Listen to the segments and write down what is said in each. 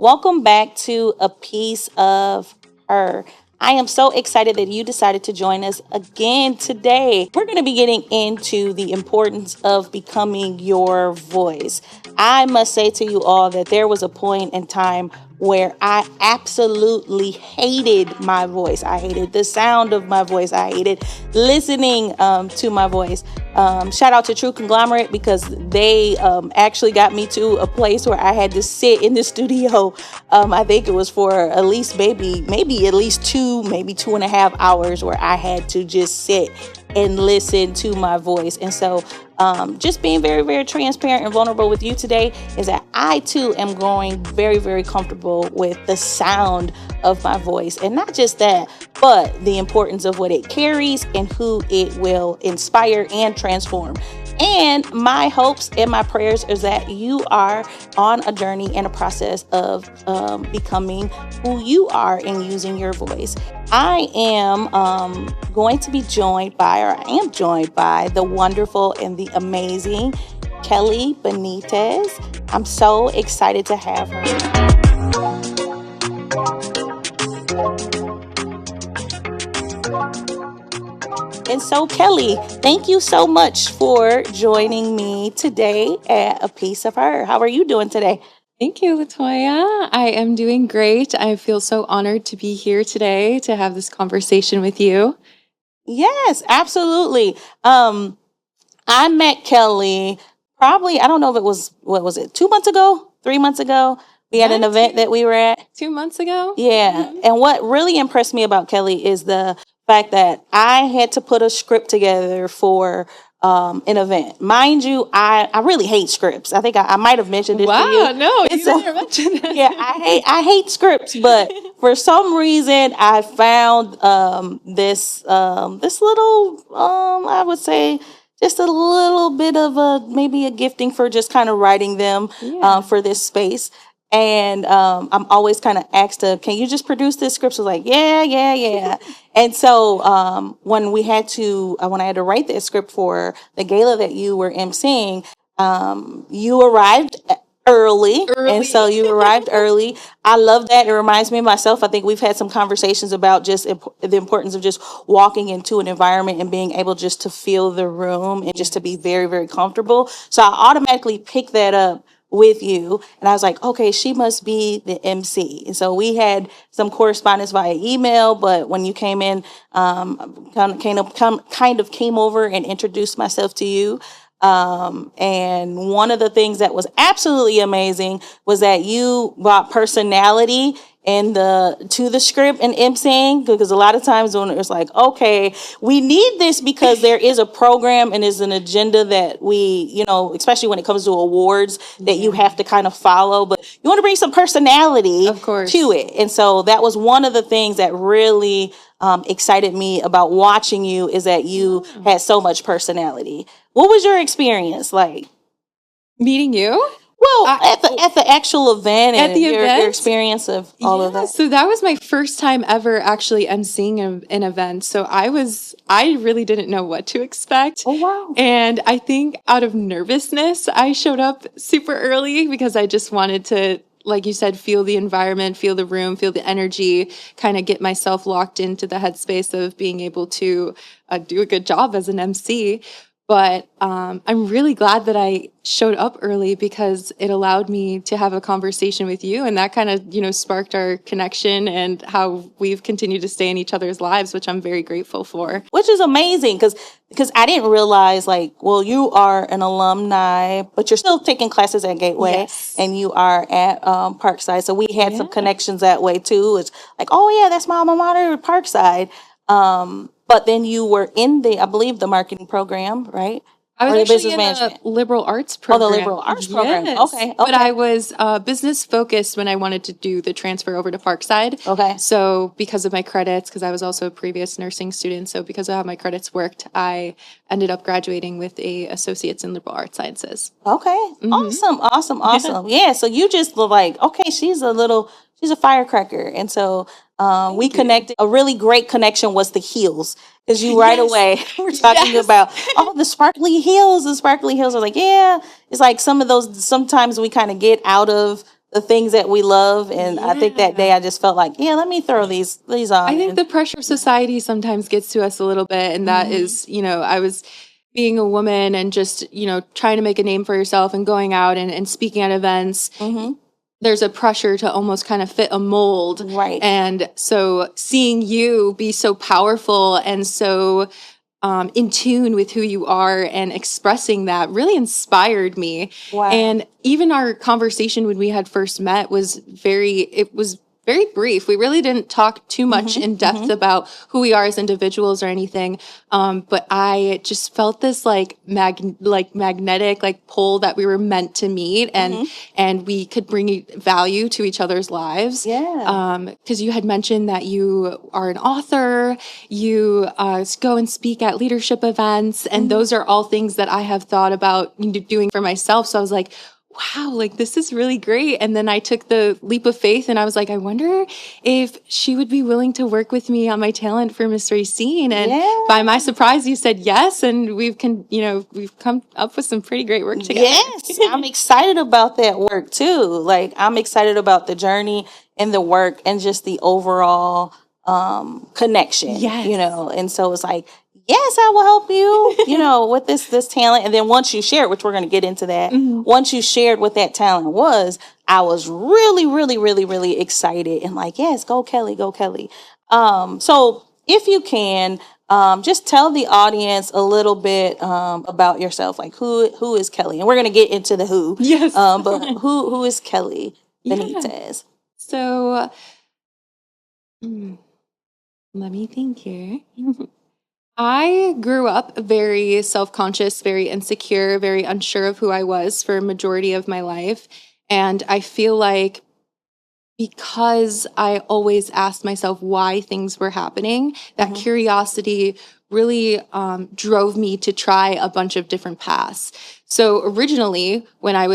Welcome back to A Piece of Her. I am so excited that you decided to join us again today. We're going to be getting into the importance of becoming your voice. I must say to you all that there was a point in time where I absolutely hated my voice. I hated the sound of my voice. I hated listening to my voice. Shout out to True Conglomerate because they actually got me to a place where I had to sit in the studio. I think it was for at least maybe at least maybe 2.5 hours where I had to just sit and listen to my voice. And so just being very, very transparent and vulnerable with you today is that I too am growing very, very comfortable with the sound of my voice. And not just that, but the importance of what it carries and who it will inspire and transform. And my hopes and my prayers is that you are on a journey and a process of becoming who you are and using your voice. I am going to be joined by, or I am joined by, the wonderful and the amazing Kelly Benitez. I'm so excited to have her. And so, Kelly, thank you so much for joining me today at A Piece of Her. How are you doing today? Thank you, Latoya. I am doing great. I feel so honored to be here today to have this conversation with you. Yes, absolutely. I met Kelly probably, I don't know if it was, what was it, 2 months ago, 3 months ago? We had an event that we were at. 2 months ago? Yeah. Mm-hmm. And what really impressed me about Kelly is the fact that I had to put a script together for an event. Mind you, I really hate scripts. I think I might have mentioned this to you. Wow, no, you didn't mention that. Yeah, I hate scripts, but for some reason I found this little I would say just a little bit of maybe a gifting for just kind of writing them for this space. And I'm always kind of asked can you just produce this script? So like, yeah. And so when I had to write this script for the gala that you were emceeing, you arrived early. And so you arrived early. I love that. It reminds me of myself. I think we've had some conversations about just the importance of just walking into an environment and being able just to feel the room and just to be very, very comfortable. So I automatically picked that up with you. And I was like, okay, she must be the MC. And so we had some correspondence via email, but when you came in, kind of came over and introduced myself to you. And one of the things that was absolutely amazing was that you brought personality to the script and emceeing, because a lot of times when it's like, okay, we need this because there is a program and is an agenda that we, especially when it comes to awards, that you have to kind of follow, but you want to bring some personality to it. And so that was one of the things that really excited me about watching you, is that you had so much personality. What was your experience like? Meeting you? Well, at the actual event and your experience of all of that. So that was my first time ever actually emceeing an event. So I really didn't know what to expect. Oh, wow. And I think out of nervousness, I showed up super early because I just wanted to, like you said, feel the environment, feel the room, feel the energy, kind of get myself locked into the headspace of being able to do a good job as an MC. But I'm really glad that I showed up early because it allowed me to have a conversation with you, and that kind of, sparked our connection and how we've continued to stay in each other's lives, which I'm very grateful for. Which is amazing because I didn't realize, you are an alumni, but you're still taking classes at Gateway, and you are at Parkside. So we had some connections that way too. It's like, oh yeah, that's my alma mater, Parkside. But then you were in I believe, the marketing program, right? I was actually in the liberal arts program. Oh, the liberal arts program. Yes. Okay. But I was business focused when I wanted to do the transfer over to Parkside. Okay. So because of my credits, because I was also a previous nursing student, so because of how my credits worked, I ended up graduating with a associate's in liberal arts sciences. Okay. Mm-hmm. Awesome. Yeah. So you just were like, okay, she's a firecracker. And so we connected. A really great connection was the heels, because you right away were talking about, the sparkly heels. I was like, yeah, it's like some of those, sometimes we kind of get out of the things that we love. And I think that day Yeah. I just felt like, yeah, let me throw these on. I think And the pressure of society sometimes gets to us a little bit. And that is, I was being a woman and just, trying to make a name for yourself and going out and speaking at events. There's a pressure to almost kind of fit a mold. Right. And so seeing you be so powerful and so in tune with who you are and expressing that really inspired me. Wow. And even our conversation when we had first met was very brief. We really didn't talk too much in depth about who we are as individuals or anything. But I just felt this like magnetic like pull that we were meant to meet and we could bring value to each other's lives. Yeah. Because you had mentioned that you are an author, you go and speak at leadership events, and those are all things that I have thought about doing for myself. So I was like, wow, like this is really great. And then I took the leap of faith and I was like, I wonder if she would be willing to work with me on my talent for Miss Racine. And by my surprise, you said yes. And we've come up with some pretty great work together. Yes, I'm excited about that work too. Like I'm excited about the journey and the work and just the overall connection. Yes. And so it's like, yes, I will help you, with this talent. And then once you share it, which we're going to get into that, once you shared what that talent was, I was really, really, really, really excited and like, yes, go Kelly, go Kelly. So if you can, just tell the audience a little bit about yourself, like who is Kelly, and we're gonna get into the who. Yes. But who is Kelly Benitez? So let me think here. I grew up very self-conscious, very insecure, very unsure of who I was for a majority of my life. And I feel like because I always asked myself why things were happening, that curiosity really drove me to try a bunch of different paths. So originally, when I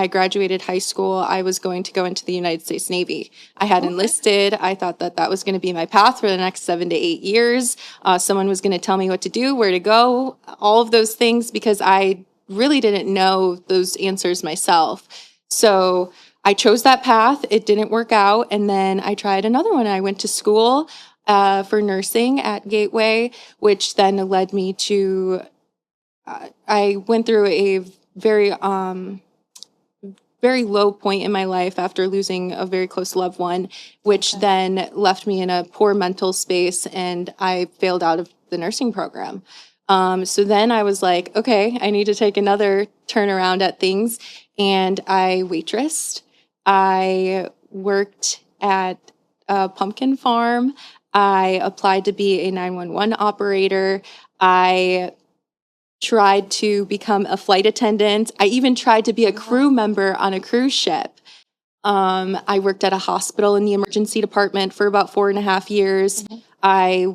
graduated high school, I was going to go into the United States Navy. I had enlisted. I thought that was going to be my path for the next 7 to 8 years. Someone was going to tell me what to do, where to go, all of those things, because I really didn't know those answers myself. So I chose that path. It didn't work out. And then I tried another one. I went to school for nursing at Gateway, which then led me to, I went through a very, very low point in my life after losing a very close loved one, which then left me in a poor mental space and I failed out of the nursing program. So then I was like, okay, I need to take another turnaround at things. And I waitressed. I worked at a pumpkin farm. I applied to be a 911 operator. I tried to become a flight attendant. I even tried to be a crew member on a cruise ship. I worked at a hospital in the emergency department for about 4.5 years. I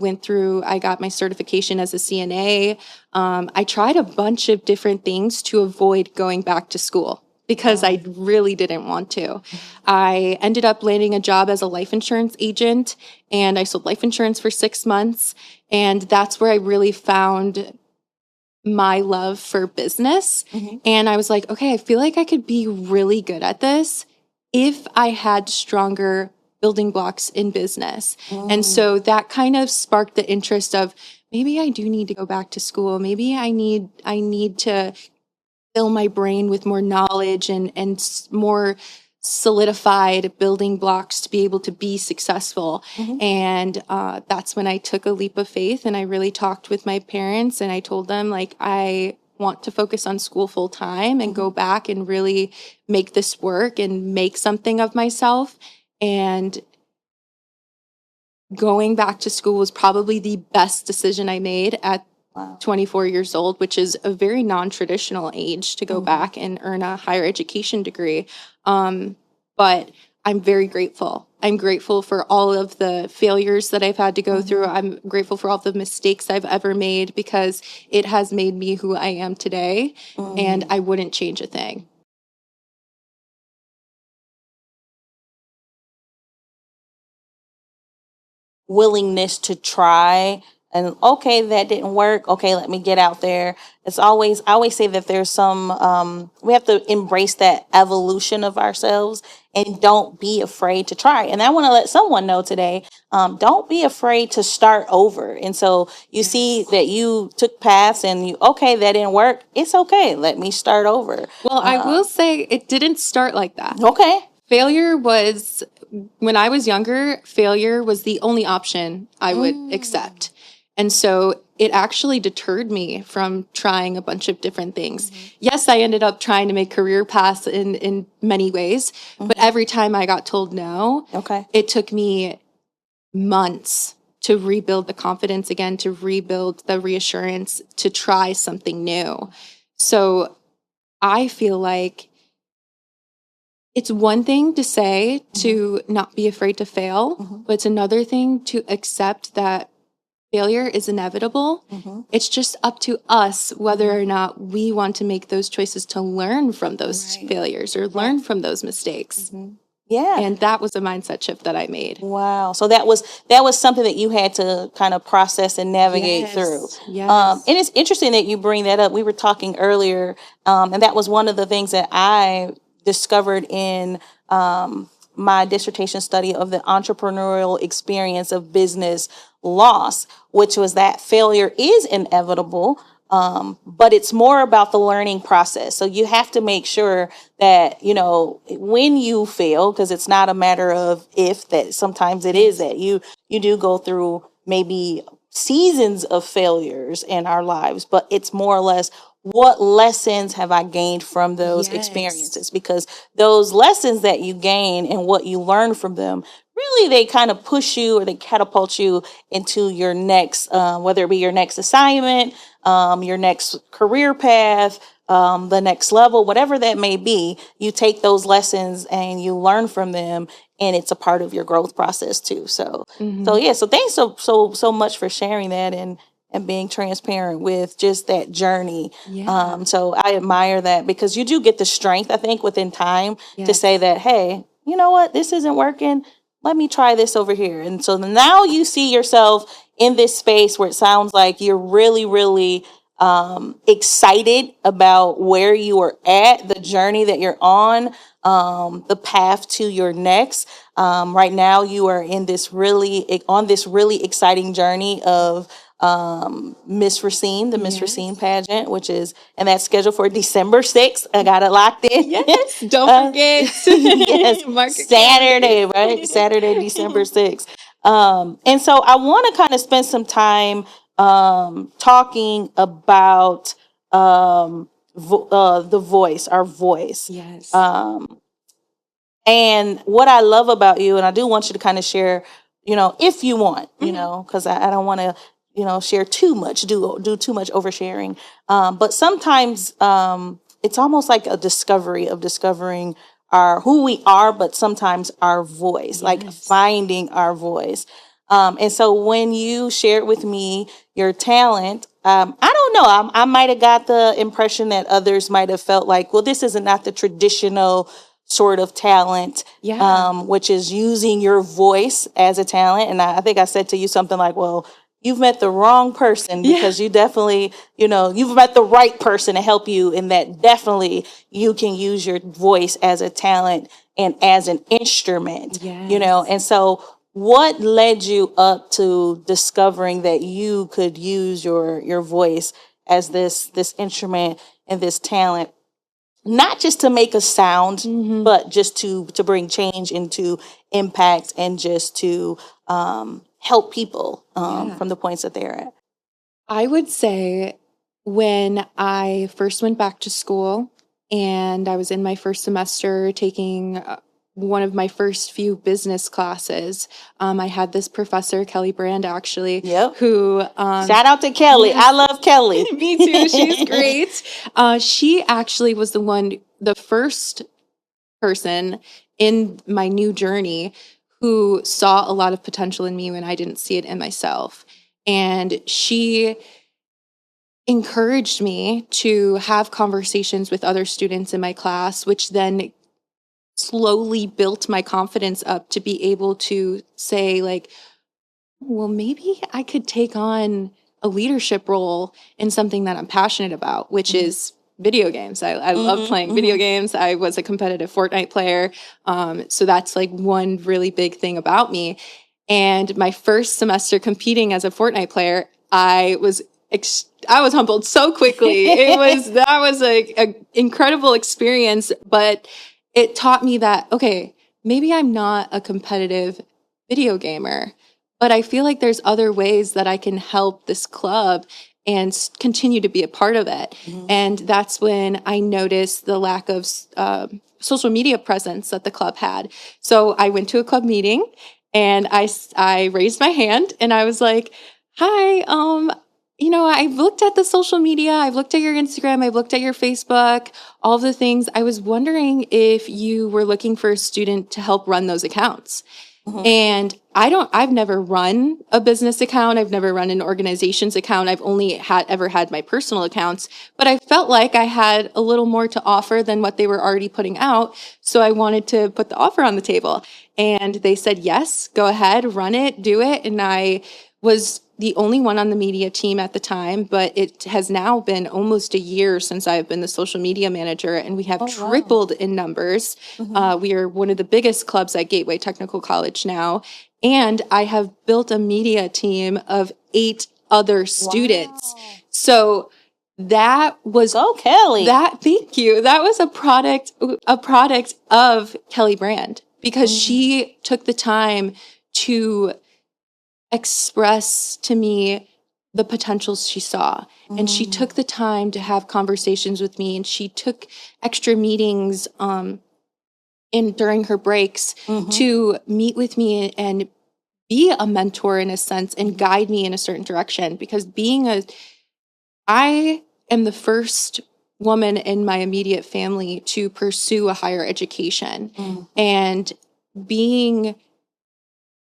got my certification as a CNA. I tried a bunch of different things to avoid going back to school because I really didn't want to. I ended up landing a job as a life insurance agent and I sold life insurance for 6 months. And that's where I really found my love for business. And I was like, okay, I feel like I could be really good at this if I had stronger building blocks in business. And so that kind of sparked the interest of maybe I do need to go back to school. Maybe I need to fill my brain with more knowledge and more solidified building blocks to be able to be successful. And that's when I took a leap of faith and I really talked with my parents and I told them like, I want to focus on school full time and go back and really make this work and make something of myself. And going back to school was probably the best decision I made at 24 years old, which is a very non-traditional age to go back and earn a higher education degree. But I'm very grateful. I'm grateful for all of the failures that I've had to go through. I'm grateful for all the mistakes I've ever made because it has made me who I am today, and I wouldn't change a thing. Willingness to try and okay, that didn't work. Okay, let me get out there. I always say that there's we have to embrace that evolution of ourselves and don't be afraid to try. And I want to let someone know today, don't be afraid to start over. And so you see that you took paths and okay, that didn't work. It's okay. Let me start over. Well, I will say it didn't start like that. Okay. Failure was, when I was younger, failure was the only option I would accept. And so it actually deterred me from trying a bunch of different things. Yes, I ended up trying to make career paths in many ways, but every time I got told no, Okay. it took me months to rebuild the confidence again, to rebuild the reassurance, to try something new. So I feel like it's one thing to say to not be afraid to fail, but it's another thing to accept that failure is inevitable. It's just up to us whether or not we want to make those choices to learn from those failures or learn from those mistakes. Yeah. And that was a mindset shift that I made. Wow. So that was something that you had to kind of process and navigate through. Yes. And it's interesting that you bring that up. We were talking earlier, and that was one of the things that I discovered in my dissertation study of the entrepreneurial experience of business loss, which was that failure is inevitable. But it's more about the learning process. So you have to make sure that, when you fail, because it's not a matter of if, that sometimes it is that you do go through maybe seasons of failures in our lives, but it's more or less, what lessons have I gained from those experiences? Because those lessons that you gain and what you learn from them, really, they kind of push you or they catapult you into your next, whether it be your next assignment, your next career path, the next level, whatever that may be. You take those lessons and you learn from them, and it's a part of your growth process too. So yeah. So thanks so much for sharing that and being transparent with just that journey. So I admire that, because you do get the strength, I think, within time to say that, hey, you know what, this isn't working. Let me try this over here. And so now you see yourself in this space where it sounds like you're really, really excited about where you are at, the journey that you're on, the path to your next. Right now, you are in this really exciting journey of Miss Racine, the Miss Racine pageant, and that's scheduled for December 6th. I got it locked in. Yes, don't forget. Yes, Saturday, right? Saturday, December 6th. And so I want to kind of spend some time talking about the voice, our voice. Yes. And what I love about you, and I do want you to kind of share, if you want, because I don't want to, share too much, do too much oversharing. But sometimes it's almost like a discovering who we are, but sometimes our voice, like finding our voice. And so when you shared with me your talent, I don't know, I might have got the impression that others might have felt like, well, this is not the traditional sort of talent, which is using your voice as a talent. And I think I said to you something like, well, you've met the wrong person, because you definitely, you've met the right person to help you in that. Definitely you can use your voice as a talent and as an instrument, and so what led you up to discovering that you could use your voice as this instrument and this talent, not just to make a sound, but just to bring change, into impact, and just to help people from the points that they're at? I would say when I first went back to school and I was in my first semester taking one of my first few business classes, I had this professor, Kelly Brand, actually, who... shout out to Kelly. Yes. I love Kelly. Me too. She's great. She actually was the first person in my new journey who saw a lot of potential in me when I didn't see it in myself. And she encouraged me to have conversations with other students in my class, which then slowly built my confidence up to be able to say, like, well, maybe I could take on a leadership role in something that I'm passionate about, which is video games. I love playing video games. I was a competitive Fortnite player. So that's like one really big thing about me. And my first semester competing as a Fortnite player, I was humbled so quickly. That was a incredible experience, but it taught me that, okay, maybe I'm not a competitive video gamer, but I feel like there's other ways that I can help this club and continue to be a part of it. And that's when I noticed the lack of social media presence that the club had. So I went to a club meeting and I raised my hand and I was like, hi, I've looked at the social media, I've looked at your Instagram, I've looked at your Facebook, all of the things. I was wondering if you were looking for a student to help run those accounts. And I've never run a business account. I've never run an organization's account. I've only ever had my personal accounts, but I felt like I had a little more to offer than what they were already putting out. So I wanted to put the offer on the table and they said, yes, go ahead, run it, do it. And I was the only one on the media team at the time, but it has now been almost a year since I've been the social media manager, and we have tripled in numbers. We are one of the biggest clubs at Gateway Technical College now, and I have built a media team of 8 other students. So that was Kelly. Thank you. That was a product of Kelly Brand, because she took the time to express to me the potentials she saw. And she took the time to have conversations with me, and she took extra meetings during her breaks to meet with me and be a mentor in a sense and guide me in a certain direction. Because I am the first woman in my immediate family to pursue a higher education, and being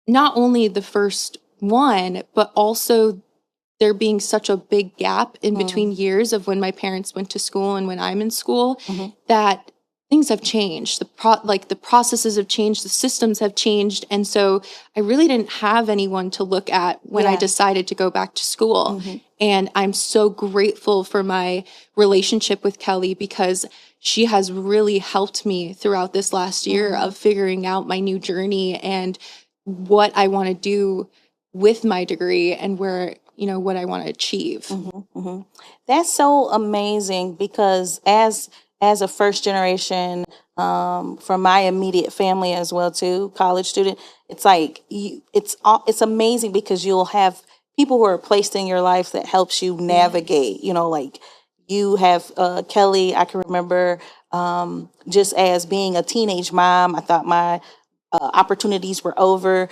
not only the first one, but also there being such a big gap in between years of when my parents went to school and when I'm in school, that things have changed. The processes have changed, the systems have changed. And so I really didn't have anyone to look at when I decided to go back to school. And I'm so grateful for my relationship with Kelly, because she has really helped me throughout this last year of figuring out my new journey and what I want to do with my degree and what I want to achieve. That's so amazing, because as a first generation from my immediate family as well too, college student, it's like it's amazing because you'll have people who are placed in your life that helps you navigate. Like you have Kelly. I can remember just as being a teenage mom, I thought my opportunities were over.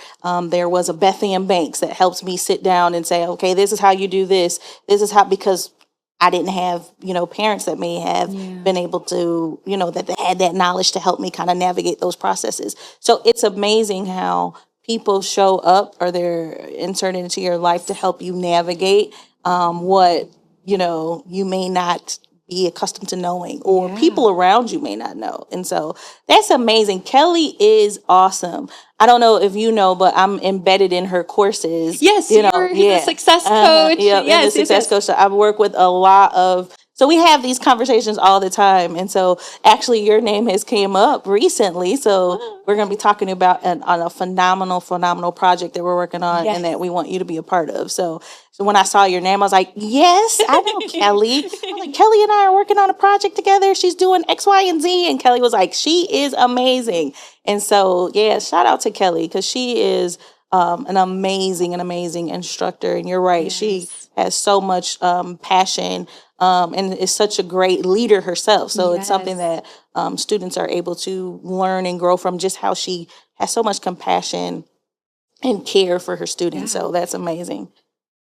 There was a Beth Ann Banks that helps me sit down and say, okay, this is how you do this. This is how, because I didn't have, parents that may have been able to, that they had that knowledge to help me kind of navigate those processes. So it's amazing how people show up, or they're inserted into your life to help you navigate what, you may not be accustomed to knowing, or people around you may not know. And so that's amazing. Kelly is awesome. I don't know if you know, but I'm embedded in her courses. Yes, you're the success coach. The success coach. So I work with a lot of, so we have these conversations all the time. And so actually your name has came up recently. So we're going to be talking about on a phenomenal project that we're working on and that we want you to be a part of. So when I saw your name, I was like, yes, I know Kelly. I was like, Kelly and I are working on a project together. She's doing X, Y, and Z. And Kelly was like, she is amazing. And so, shout out to Kelly, because she is an amazing instructor. And you're right. Yes. She has so much passion and is such a great leader herself. So it's something that students are able to learn and grow from, just how she has so much compassion and care for her students. So that's amazing.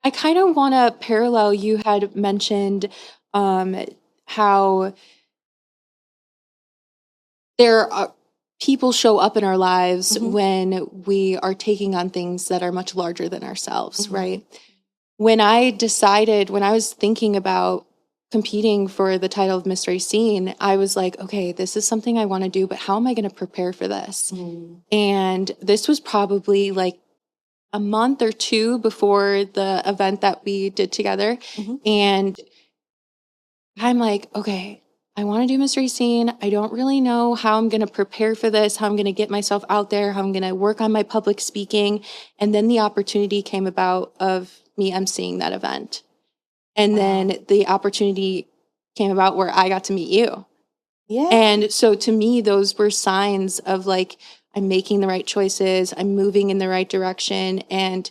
I kind of want to parallel, you had mentioned how there are people show up in our lives when we are taking on things that are much larger than ourselves, right? When I was thinking about competing for the title of Miss Racine, I was like, okay, this is something I want to do, but how am I going to prepare for this? And this was probably like a month or two before the event that we did together. Mhm. And I'm like, okay, I want to do Miss Racine. I don't really know how I'm going to prepare for this, how I'm going to get myself out there, how I'm going to work on my public speaking. And then the opportunity came about of me emceeing that event. And then the opportunity came about where I got to meet you. Yeah. And so to me, those were signs of like, I'm making the right choices, I'm moving in the right direction, and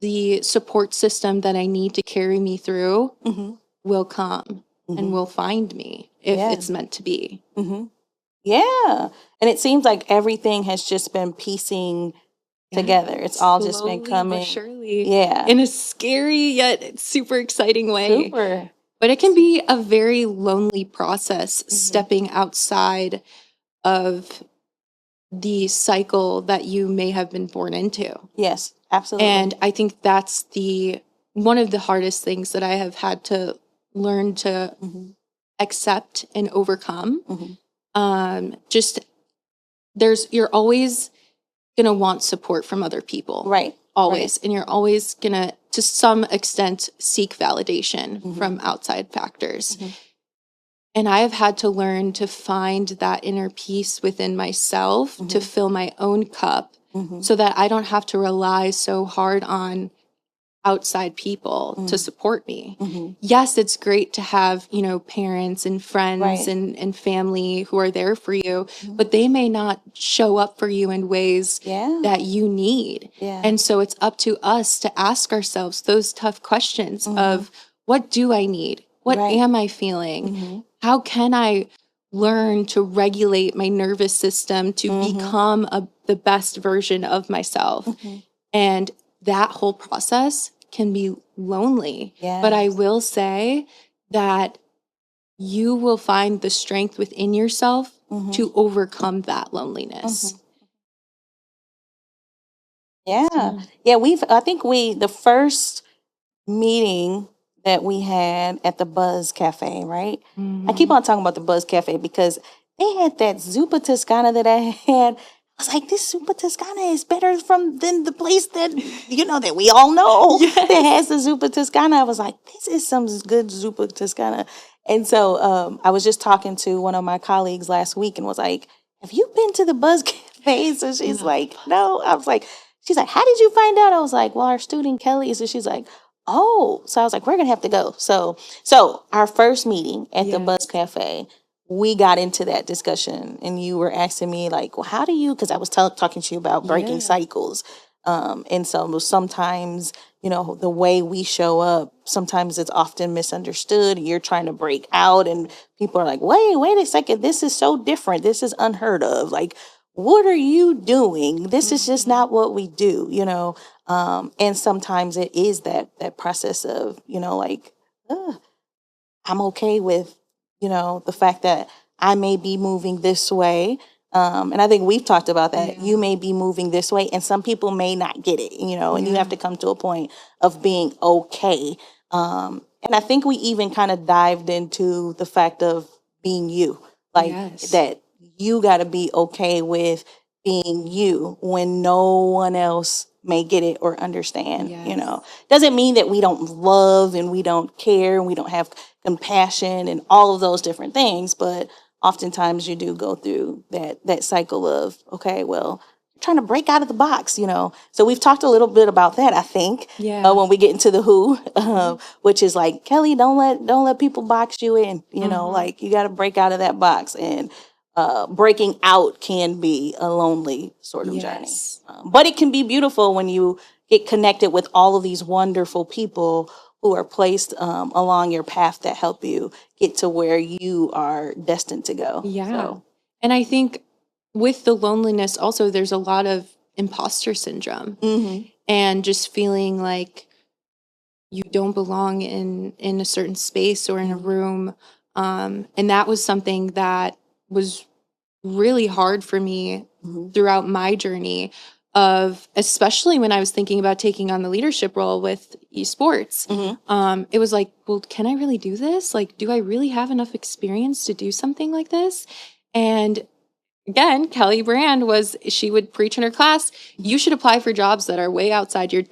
the support system that I need to carry me through Mhm. will come and will find me if Yeah. it's meant to be. Mhm. Yeah. And it seems like everything has just been piecing together. It's all just been Slowly coming. but surely. Yeah. In a scary yet super exciting way. Super. But it can be a very lonely process stepping outside of the cycle that you may have been born into. Yes, absolutely. And I think that's one of the hardest things that I have had to learn to accept and overcome. You're always gonna want support from other people. Right. Always. And you're always gonna, to some extent, seek validation from outside factors. And I have had to learn to find that inner peace within myself to fill my own cup so that I don't have to rely so hard on outside people to support me. Yes, it's great to have, parents and friends and family who are there for you, but they may not show up for you in ways that you need. And so it's up to us to ask ourselves those tough questions of, what do I need? What am I feeling? How can I learn to regulate my nervous system to become the best version of myself? And that whole process can be lonely. But I will say that you will find the strength within yourself to overcome that loneliness. Yeah. Yeah, the first meeting that we had at the Buzz Cafe, right? I keep on talking about the Buzz Cafe because they had that Zuppa Toscana that I had. I was like, this Zuppa Toscana is better than the place that, that we all know that has the Zuppa Toscana. I was like, this is some good Zuppa Toscana. And so I was just talking to one of my colleagues last week and was like, have you been to the Buzz Cafe? So she's like, no. I was like, she's like, how did you find out? I was like, well, our student Kelly. So she's like, oh, so I was like, we're gonna have to go. So our first meeting at the Buzz Cafe, we got into that discussion, and you were asking me like, well, how do you? Because I was talking to you about breaking cycles, and so sometimes the way we show up, sometimes it's often misunderstood. You're trying to break out, and people are like, wait a second, this is so different. This is unheard of. Like, what are you doing? This is just not what we do, and sometimes it is that process of, like, I'm okay with, the fact that I may be moving this way. And I think we've talked about that. You may be moving this way, and some people may not get it, and you have to come to a point of being okay. And I think we even kind of dived into the fact of being you, like that you got to be okay with being you when no one else may get it or understand. Doesn't mean that we don't love and we don't care and we don't have compassion and all of those different things, but oftentimes you do go through that cycle of, okay, well, trying to break out of the box, So we've talked a little bit about that, I think, when we get into the who, which is like, Kelly, don't let people box you in, like you got to break out of that box. And breaking out can be a lonely sort of journey, but it can be beautiful when you get connected with all of these wonderful people who are placed along your path that help you get to where you are destined to go. And I think with the loneliness also, there's a lot of imposter syndrome and just feeling like you don't belong in a certain space or in a room. And that was something that was really hard for me throughout my journey of, especially when I was thinking about taking on the leadership role with esports. It was like, well, can I really do this? Like, do I really have enough experience to do something like this? And again, Kelly Brand she would preach in her class, you should apply for jobs that are way outside your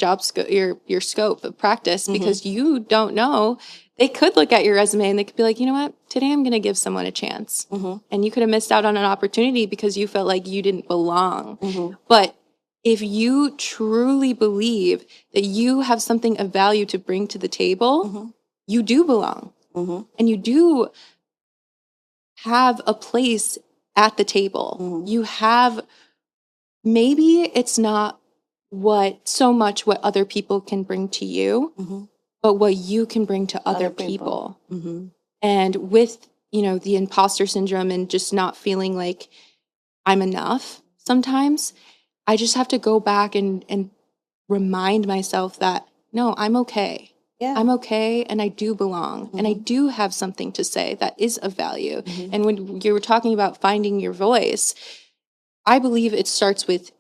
your scope of practice, because you don't know. They could look at your resume and they could be like, you know what, today I'm going to give someone a chance. And you could have missed out on an opportunity because you felt like you didn't belong. But if you truly believe that you have something of value to bring to the table, you do belong. And you do have a place at the table. You have, maybe it's not so much what other people can bring to you, but what you can bring to other people. And with, the imposter syndrome and just not feeling like I'm enough sometimes, I just have to go back and remind myself that, no, I'm okay. Yeah. I'm okay, and I do belong, and I do have something to say that is of value. And when you were talking about finding your voice, I believe it starts with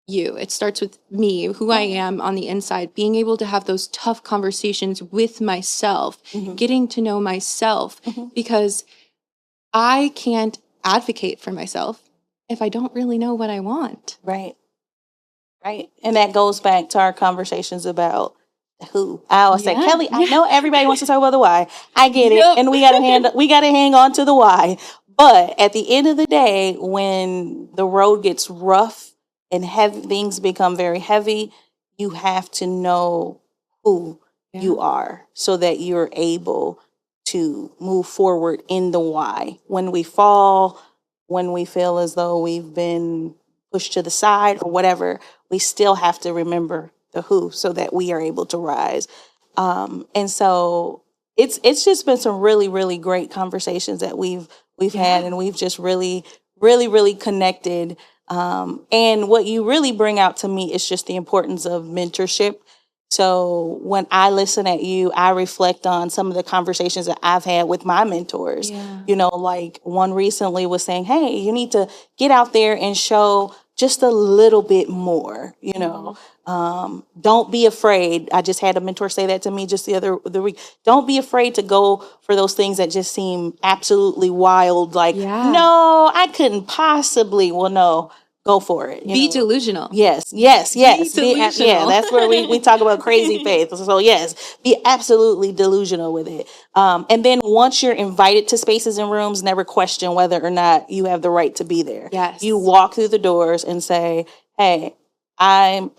you. It starts with me, who I am on the inside, being able to have those tough conversations with myself, getting to know myself, because I can't advocate for myself if I don't really know what I want. Right. And that goes back to our conversations about who. I always say, Kelly, I know everybody wants to talk about the why. I get it. And we gotta hang on to the why. But at the end of the day, when the road gets rough and heavy, things become very heavy, you have to know who you are so that you're able to move forward in the why. When we fall, when we feel as though we've been pushed to the side or whatever, we still have to remember the who so that we are able to rise. And so it's just been some really, really great conversations that we've had, and we've just really, really, really connected. And what you really bring out to me is just the importance of mentorship. So when I listen at you, I reflect on some of the conversations that I've had with my mentors. Like one recently was saying, hey, you need to get out there and show just a little bit more, don't be afraid. I just had a mentor say that to me just the week. Don't be afraid to go for those things that just seem absolutely wild. Like, no, I couldn't possibly. Well, no, go for it. Be delusional. Yes. Be delusional. That's where we talk about crazy faith. So yes, be absolutely delusional with it. And then once you're invited to spaces and rooms, never question whether or not you have the right to be there. Yes. You walk through the doors and say, hey, I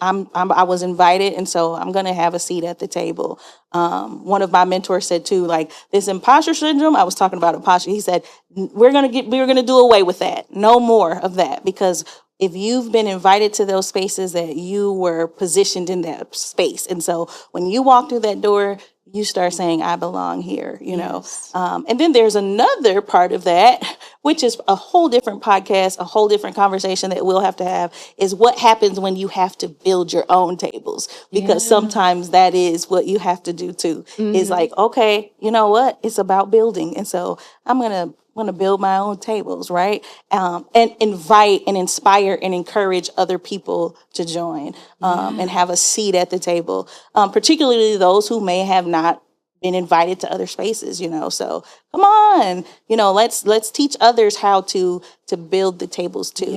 was invited, and so I'm gonna have a seat at the table. One of my mentors said too, like this imposter syndrome. I was talking about imposter. He said we're gonna do away with that. No more of that, because if you've been invited to those spaces, that you were positioned in that space, and so when you walk through that door, you start saying, I belong here, and then there's another part of that, which is a whole different podcast, a whole different conversation that we'll have to have, is what happens when you have to build your own tables, because sometimes that is what you have to do too. Is like, okay, you know what? It's about building. And so I'm going to build my own tables, right? And invite and inspire and encourage other people to join and have a seat at the table, particularly those who may have not been invited to other spaces, so come on, let's teach others how to build the tables too,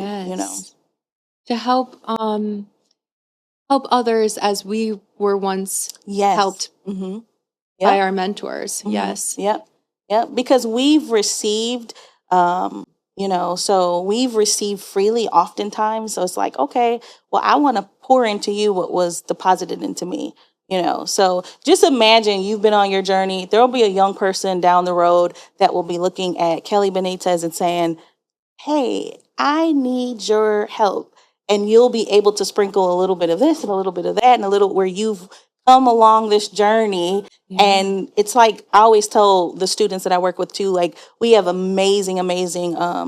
to help others as we were once helped by our mentors. Yep. Because we've received, so we've received freely oftentimes. So it's like, okay, well, I want to pour into you what was deposited into me, So just imagine you've been on your journey. There'll be a young person down the road that will be looking at Kelly Benitez and saying, hey, I need your help. And you'll be able to sprinkle a little bit of this and a little bit of that and a little where you've come along this journey. And it's like I always tell the students that I work with too, like we have amazing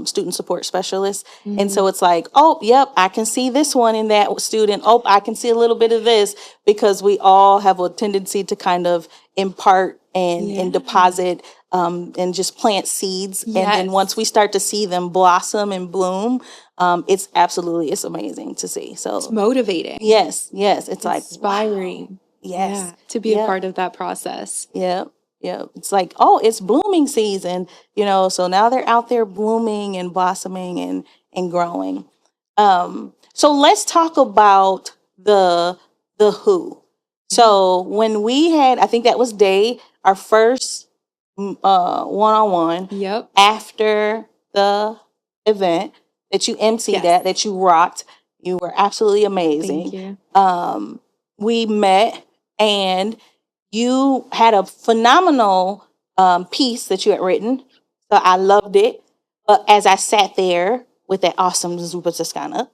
student support specialists. And so it's like, oh, yep, I can see this one in that student. Oh, I can see a little bit of this, because we all have a tendency to kind of impart and deposit and just plant seeds. And then once we start to see them blossom and bloom, it's amazing to see. So it's motivating. Yes. It's like inspiring. Wow. Yes. To be a part of that process. Yeah. It's like, oh, it's blooming season, so now they're out there blooming and blossoming and growing. So let's talk about the who. So when we had, I think that was our first one-on-one Yep. after the event that you emceed Yes. that you rocked. You were absolutely amazing. Thank you. We met and you had a phenomenal piece that you had written. So I loved it. But as I sat there with that awesome Zupa Toscana,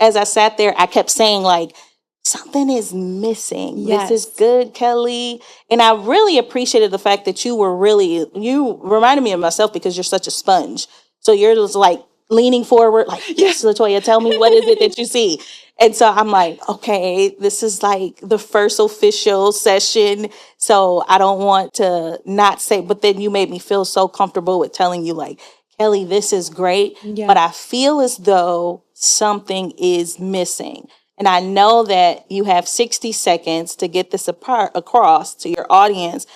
as I sat there, I kept saying, like, something is missing. Yes. This is good, Kelly. And I really appreciated the fact that you reminded me of myself because you're such a sponge. So you're just like leaning forward, like, yes, Latoya, tell me, what is it that you see? And so I'm like, okay, this is like the first official session. So I don't want to not say, but then you made me feel so comfortable with telling you, like, Kelly, this is great, but I feel as though something is missing. And I know that you have 60 seconds to get this across to your audience,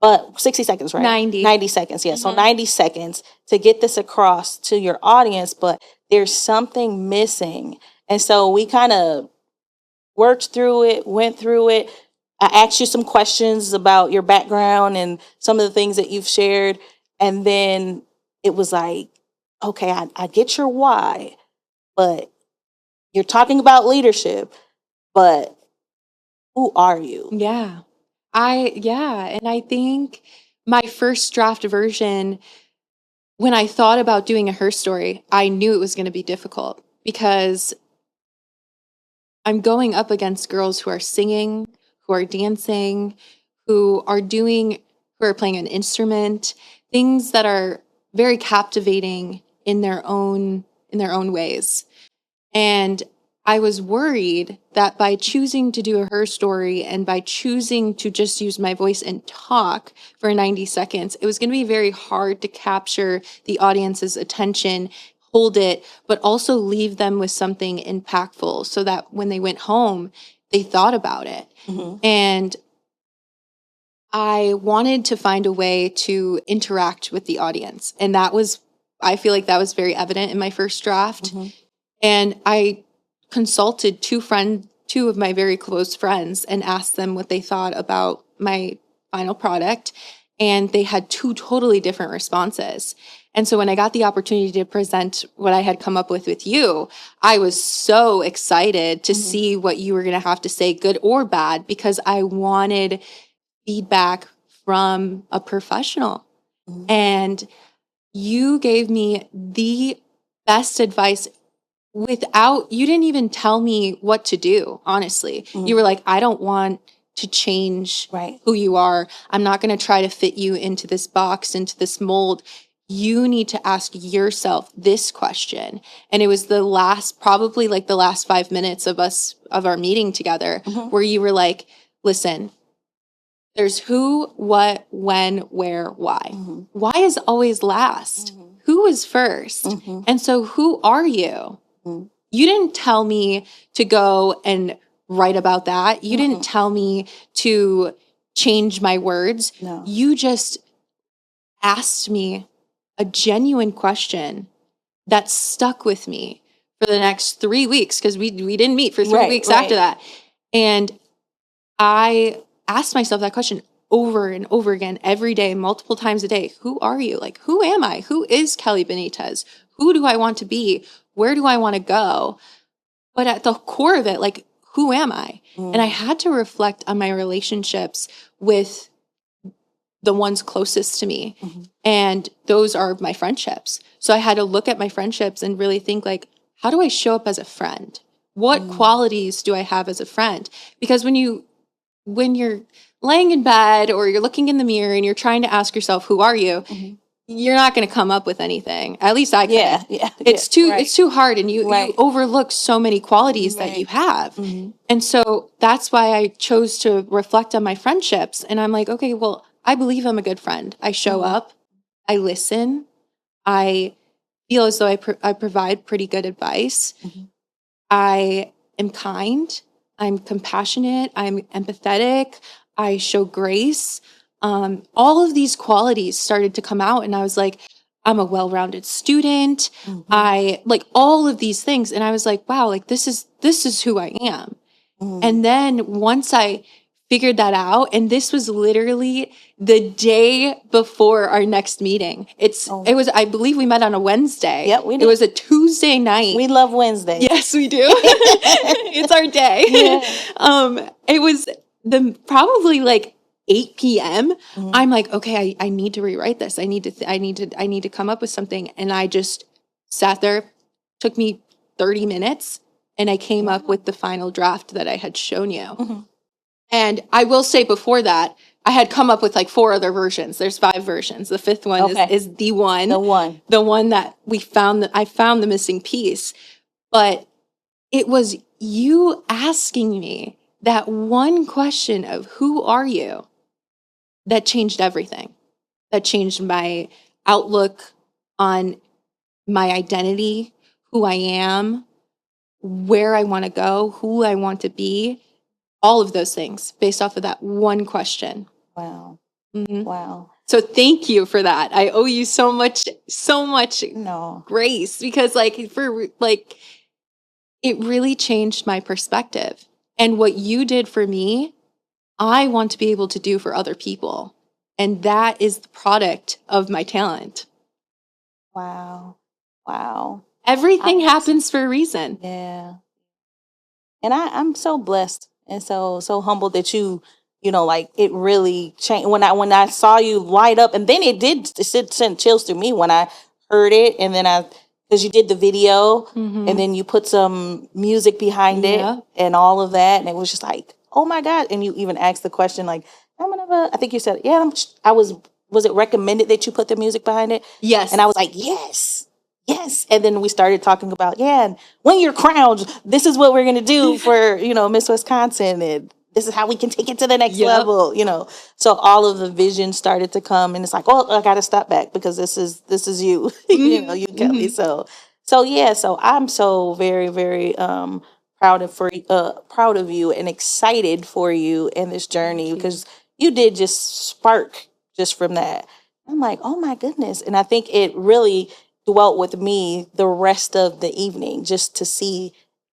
but 60 seconds, right? 90 seconds, yeah. So 90 seconds to get this across to your audience, but there's something missing. And so we kind of worked through it, went through it. I asked you some questions about your background and some of the things that you've shared. And then it was like, okay, I get your why, but you're talking about leadership, but who are you? Yeah. And I think my first draft version, when I thought about doing a her story, I knew it was going to be difficult because I'm going up against girls who are singing, who are dancing, who are playing an instrument, things that are very captivating in their own ways. And I was worried that by choosing to do a her story and by choosing to just use my voice and talk for 90 seconds, it was going to be very hard to capture the audience's attention, hold it, but also leave them with something impactful so that when they went home, they thought about it. And I wanted to find a way to interact with the audience. And I feel like that was very evident in my first draft. And I consulted two of my very close friends and asked them what they thought about my final product. And they had two totally different responses. And so when I got the opportunity to present what I had come up with you, I was so excited to see what you were going to have to say, good or bad, because I wanted feedback from a professional. And you gave me the best advice you didn't even tell me what to do, honestly. You were like, I don't want to change who you are. I'm not going to try to fit you into this box, into this mold. You need to ask yourself this question. And it was probably like the last 5 minutes of our meeting together, where you were like, listen, there's who, what, when, where, why. Why is always last. Who is first? And so who are you? You didn't tell me to go and write about that. You didn't tell me to change my words. No. You just asked me a genuine question that stuck with me for the next 3 weeks, because we didn't meet for 3 weeks after that. And I asked myself that question over and over again, every day, multiple times a day. Who are you? Like, who am I? Who is Kelly Benitez? Who do I want to be? Where do I want to go? But at the core of it, like, who am I? And I had to reflect on my relationships with the ones closest to me. And those are my friendships. So I had to look at my friendships and really think, like, how do I show up as a friend? What qualities do I have as a friend? Because when you're laying in bed or you're looking in the mirror and you're trying to ask yourself, who are you? You're not going to come up with anything. At least I can. Yeah. It's too hard, and you overlook so many qualities that you have. And so that's why I chose to reflect on my friendships. And I'm like, okay, well, I believe I'm a good friend. I show up, I listen, I feel as though I provide pretty good advice. I am kind, I'm compassionate, I'm empathetic, I show grace. All of these qualities started to come out, and I was like, I'm a well-rounded student. Mhm. I like all of these things. And I was like, wow, like this is who I am. Mhm. And then once I figured that out, and this was literally the day before our next meeting. It was, I believe we met on a Wednesday. Yep, we It did. was a Tuesday night. We love Wednesdays. Yes, we do. It's our day. Yeah. It was probably like 8 p.m. Mhm. I'm like, okay, I need to rewrite this. I need to come up with something. And I just sat there, took me 30 minutes, and I came up with the final draft that I had shown you. Mhm. And I will say before that, I had come up with like 4 other versions. There's 5 versions. The 5th one is the one. The one that I found the missing piece. But it was you asking me that one question of who are you that changed everything. That changed my outlook on my identity, who I am, where I want to go, who I want to be, all of those things based off of that one question. Wow. Mm-hmm. Wow. So thank you for that. I owe you so much grace, because it really changed my perspective. And what you did for me, I want to be able to do for other people. And that is the product of my talent. Wow. Wow. Everything happens for a reason. Yeah. And I'm so blessed and so humbled that you know, like it really changed when I saw you light up, and then it sent chills through me when I heard it, and then because you did the video, and then you put some music behind it and all of that, and it was just like, oh my God. And you even asked the question like, I think you said, was it recommended that you put the music behind it? Yes. And I was like, yes. Yes. And then we started talking about, and when you're crowned, this is what we're going to do for, Miss Wisconsin. And this is how we can take it to the next level, So all of the vision started to come, and it's like, oh, I got to step back because this is you, you Kelly. So yeah, so I'm so very, very, proud of you and excited for you in this journey, because you did just spark just from that. I'm like, oh my goodness. And I think it really dwelt with me the rest of the evening just to see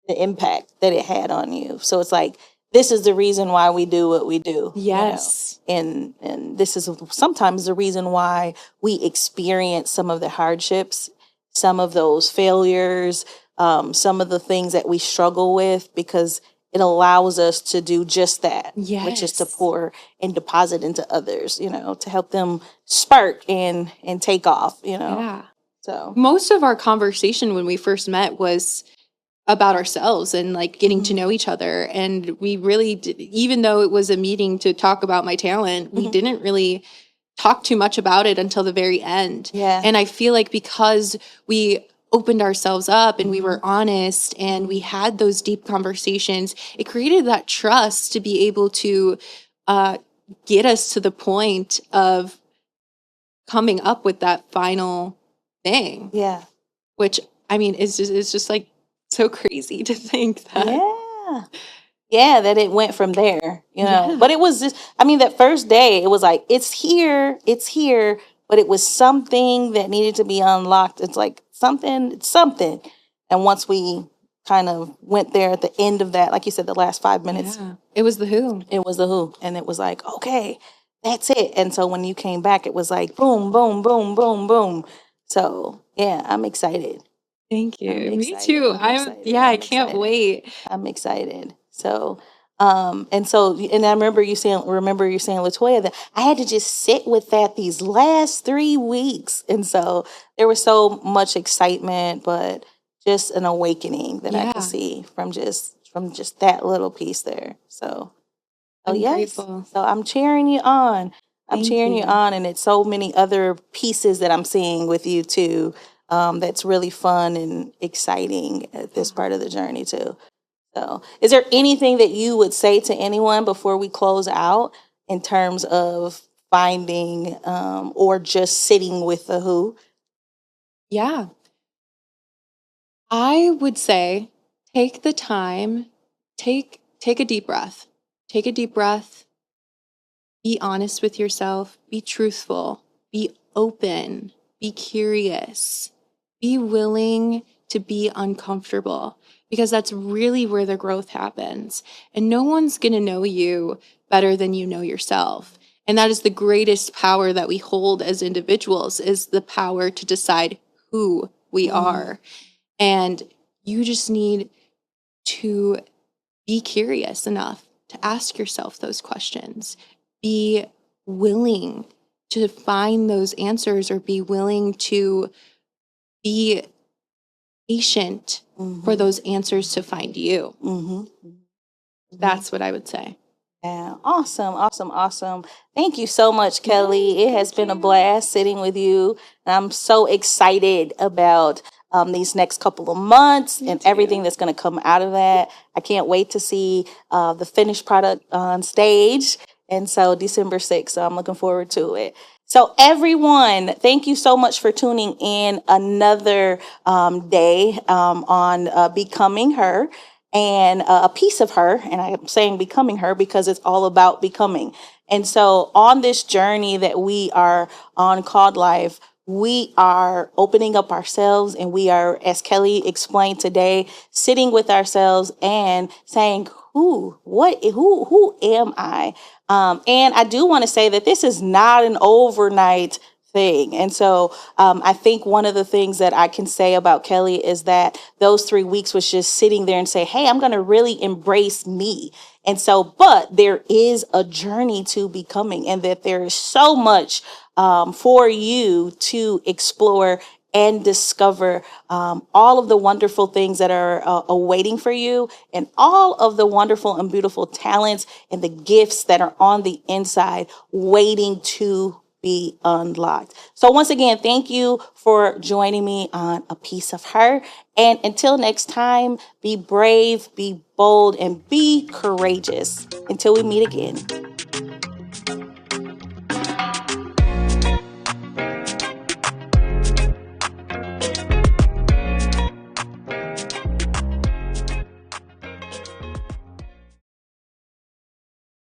the impact that it had on you. So it's like, this is the reason why we do what we do. Yes. And this is sometimes the reason why we experience some of the hardships, some of those failures, some of the things that we struggle with, because it allows us to do just that, which is to pour and deposit into others, to help them spark and take off, Yeah. So most of our conversation when we first met was about ourselves and like getting to know each other. And we really did, even though it was a meeting to talk about my talent, we didn't really talk too much about it until the very end. Yeah. And I feel like because we opened ourselves up and we were honest and we had those deep conversations, it created that trust to be able to get us to the point of coming up with that final thing. Yeah. Which, I mean, is just like so crazy to think that. Yeah, that it went from there, But it was just, that first day, it was like, it's here, but it was something that needed to be unlocked. It's like it's something. And once we kind of went there at the end of that, like you said, the last 5 minutes. Yeah. It was the who. It was the who. And it was like, okay, that's it. And so when you came back, it was like, boom, boom, boom, boom, boom. So, yeah, I'm excited. Thank you. Me too. I can't wait. I'm excited. So, and I remember you saying, Latoya, that I had to just sit with that these last 3 weeks. And so there was so much excitement, but just an awakening that I could see from just that little piece there. So, I'm grateful. So I'm cheering you on. And it's so many other pieces that I'm seeing with you too. That's really fun and exciting at this part of the journey too. So, is there anything that you would say to anyone before we close out in terms of finding or just sitting with the who? Yeah. I would say take the time, take a deep breath. Take a deep breath. Be honest with yourself. Be truthful. Be open. be curious, be willing to be uncomfortable, because that's really where the growth happens. And no one's going to know you better than you know yourself. And that is the greatest power that we hold as individuals, is the power to decide who we are. And you just need to be curious enough to ask yourself those questions. Be willing to find those answers, or be willing to be patient for those answers to find you. That's what I would say. Yeah, awesome, awesome, awesome. Thank you so much, Kelly. It has been a blast sitting with you. And I'm so excited about these next couple of months and everything that's going to come out of that. I can't wait to see the finished product on stage. And so December 6th, so I'm looking forward to it. So everyone, thank you so much for tuning in another day on Becoming Her, and a piece of her. And I'm saying becoming her because it's all about becoming. And so on this journey that we are on called life, we are opening up ourselves, and we are, as Kelly explained today, sitting with ourselves and saying, who am I? And I do want to say that this is not an overnight thing. And so I think one of the things that I can say about Kelly is that those 3 weeks was just sitting there and say, hey, I'm going to really embrace me. And so, but there is a journey to becoming, and that there is so much for you to explore and discover, all of the wonderful things that are awaiting for you, and all of the wonderful and beautiful talents and the gifts that are on the inside waiting to be unlocked. So once again, thank you for joining me on A Piece of Her. And until next time, be brave, be bold, and be courageous. Until we meet again.